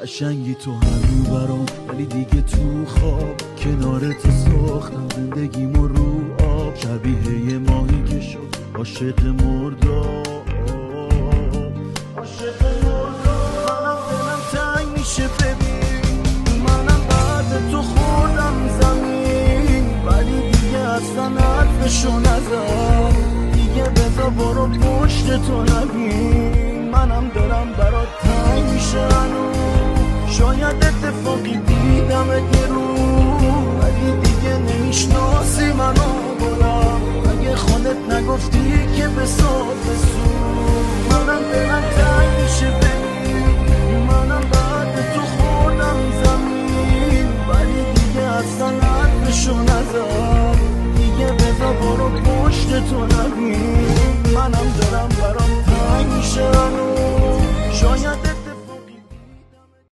قشنگی تو هنو برام، ولی دیگه تو خواب کنارت ساختم زندگیمو رو آب. شبیه یه ماهی که شد عاشق مرداب. منم دلم تنگ میشه ببین، منم بعد تو خوردم زمین، ولی دیگه اصلا حرفشو نزن. دیگه بذار برو پشت تو نبین، منم دلم برات تنگ میشه هنوز. شاید اتفاقی دیدم یه رو، ولی دیگه نمیشناسی منو برم. اگه خودت نگفتی که بساز بسون، منم دلم